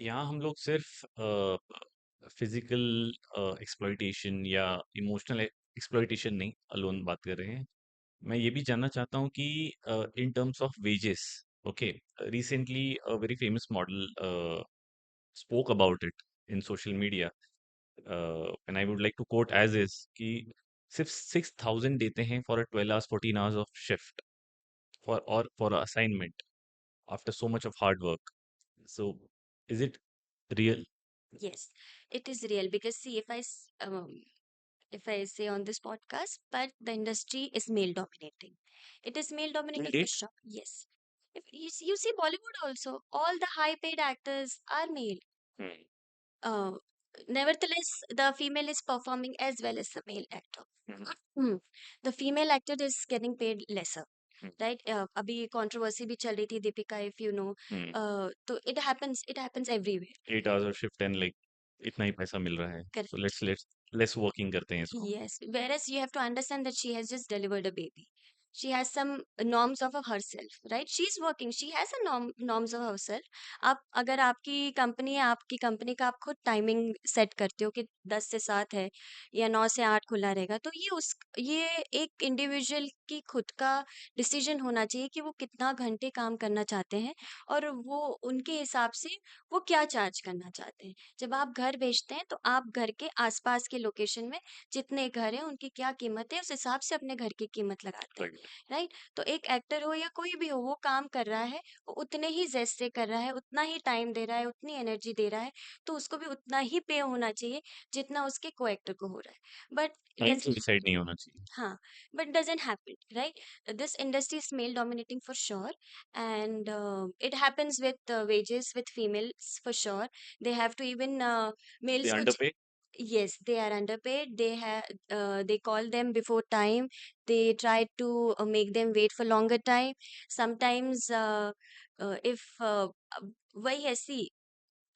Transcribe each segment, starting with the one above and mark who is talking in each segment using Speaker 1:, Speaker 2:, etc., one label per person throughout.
Speaker 1: यहाँ हम लोग सिर्फ फिजिकल एक्सप्लॉइटेशन या इमोशनल एक्सप्लॉइटेशन नहीं अलोन बात कर रहे हैं। मैं ये भी जानना चाहता हूँ कि in terms of wages, okay, recently a very famous model spoke about it in social media, and I would like to quote as is कि सिर्फ 6,000 देते हैं for a 12 hours 14 hours of shift for assignment after so much of hard work. So is it real?
Speaker 2: Yes, it is real because see, if I say on this podcast, but the industry is male dominating. It is male dominating for
Speaker 1: Indeed.
Speaker 2: sure. Yes. If you see Bollywood also, all the high paid actors are male.
Speaker 1: Hmm.
Speaker 2: Uh, Nevertheless, the female is performing as well as the male actor.
Speaker 1: Hmm.
Speaker 2: Hmm. The female actor is getting paid lesser.
Speaker 1: Hmm.
Speaker 2: Right अभी controversy भी चल रही थी Deepika if you know
Speaker 1: Hmm.
Speaker 2: तो it happens everywhere
Speaker 1: 8 hours of shift and like इतना ही पैसा मिल रहा है, so
Speaker 2: correct
Speaker 1: let's less working करते हैं इसको।
Speaker 2: Yes, whereas you have to understand that she has just delivered a baby. She has some norms of herself, right? She's working. She has a norms of herself. आप अगर आपकी company है, आपकी company का आप खुद टाइमिंग सेट करते हो कि 10 से 7 है या 9 से 8 खुला रहेगा, तो ये एक इंडिविजुअल की खुद का डिसीजन होना चाहिए कि वो कितना घंटे काम करना चाहते हैं और वो उनके हिसाब से वो क्या चार्ज करना चाहते हैं। जब आप घर बेचते हैं, तो आप घर के आसपास के लोकेशन में जितने घर हैं उनकी क्या कीमत है उस हिसाब से अपने घर की कीमत लगाते हैं,
Speaker 1: राइट।
Speaker 2: राइट? तो एक एक्टर हो या कोई भी हो वो काम कर रहा है, वो उतने ही जेस्ट से कर रहा है, उतना ही टाइम दे रहा है, उतनी एनर्जी दे रहा है, तो उसको भी उतना ही पे होना चाहिए जितना उसके को एक्टर को हो रहा है। बट
Speaker 1: टाइम
Speaker 2: डज
Speaker 1: डिसाइड नहीं होना चाहिए।
Speaker 2: हाँ, but doesn't happen, right? This industry is male dominating for sure, and it happens with wages with females for sure. They have to even
Speaker 1: they
Speaker 2: males को
Speaker 1: अंडरपे।
Speaker 2: yes, they are underpaid. They call them before time. They try to make them wait for longer time. Sometimes if वही है see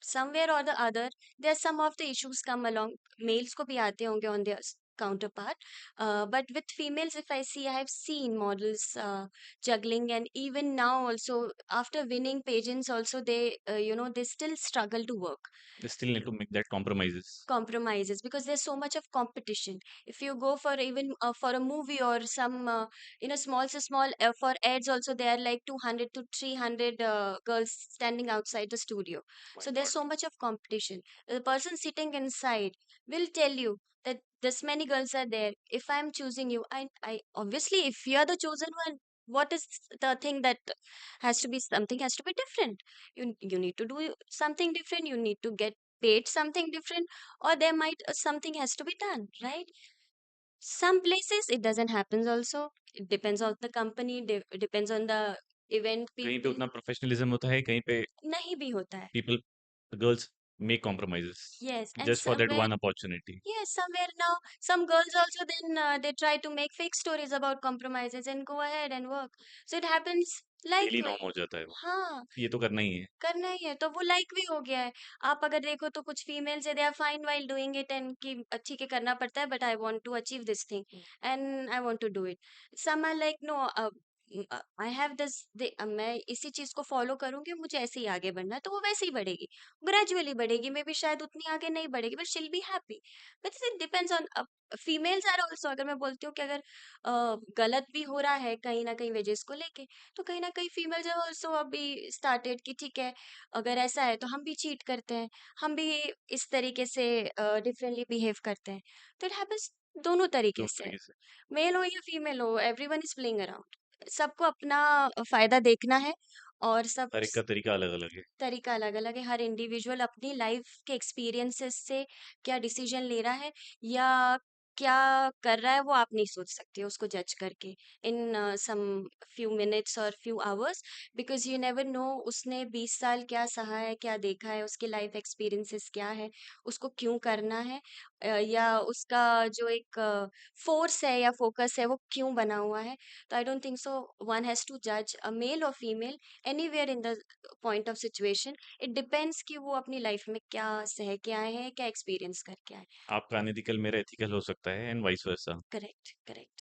Speaker 2: somewhere or the other there some of the issues come along. Males को भी आते होंगे on their counterpart, but with females if I see, I have seen models juggling, and even now also after winning pageants also they still struggle to work
Speaker 1: they still need to make that compromises.
Speaker 2: compromises because there's so much of competition. If you go for even for a movie or some small for ads also, there are like 200 to 300 girls standing outside the studio.
Speaker 1: My
Speaker 2: So there's
Speaker 1: God.
Speaker 2: so much of competition. The person sitting inside will tell you that this many girls are there. If I'm choosing you, I obviously if you are the chosen one, what is the thing that something has to be different. You need to do something different. You need to get paid something different, or there might something has to be done, right? Some places it doesn't happen also. It depends on the company, depends on the event
Speaker 1: कहीं पे
Speaker 2: people.
Speaker 1: उतना professionalism होता है, कहीं पे
Speaker 2: नहीं भी होता है.
Speaker 1: People girls make compromises
Speaker 2: Yes, and
Speaker 1: just for that
Speaker 2: somewhere,
Speaker 1: one opportunity.
Speaker 2: yes, somewhere now some girls also then they try to make fake stories about compromises and go ahead and work. So it happens
Speaker 1: daily
Speaker 2: like
Speaker 1: norm हो जाता है वो।
Speaker 2: हाँ,
Speaker 1: ये तो करना ही है।
Speaker 2: करना ही है तो वो लाइक भी हो गया है। आप अगर देखो तो कुछ फीमेल्स है they are fine while doing it and कि ठीक है करना पड़ता है but I want to achieve this thing and I want to do it. Some are like no I have this मैं इसी चीज को फॉलो करूंगी मुझे ऐसे ही आगे बढ़ना है तो वो वैसे ही बढ़ेगी ग्रेजुअली बढ़ेगी मे बी शायद उतनी आगे नहीं बढ़ेगी but she'll be happy but it depends on females are also अगर मैं बोलती हूँ कि अगर गलत भी हो रहा है कहीं ना कहीं वेजेस को लेके तो कहीं ना कहीं फीमेल्स आर ऑल्सो अभी स्टार्टेड कि ठीक है अगर ऐसा है तो हम भी चीट करते हैं हम भी इस तरीके से डिफरेंटली बिहेव करते हैं तो इट हैपेंस दोनों तरीके
Speaker 1: दोनों
Speaker 2: से
Speaker 1: तरीके से।
Speaker 2: मेल हो या फीमेल हो एवरीवन इज प्लेइंग अराउंड सबको अपना फायदा देखना है और सब
Speaker 1: हर एक का तरीका अलग अलग है।
Speaker 2: तरीका अलग अलग है हर इंडिविजुअल अपनी लाइफ के एक्सपीरियंसेस से क्या डिसीजन ले रहा है या क्या कर रहा है वो आप नहीं सोच सकते हो उसको जज करके इन सम फ्यू मिनट्स और few hours because you never know उसने 20 साल क्या सहा है क्या देखा है उसके लाइफ एक्सपीरियंसेस क्या है उसको क्यों करना है या उसका जो एक फोर्स है या फोकस है वो क्यों बना हुआ है तो I don't think so one has to जज अ मेल और female anywhere in the point of situation it depends कि वो अपनी लाइफ में क्या सह के आए हैं क्या एक्सपीरियंस करके आए
Speaker 1: आपका अनएथिकल मेरा एथिकल हो सकता है and vice versa.
Speaker 2: Correct correct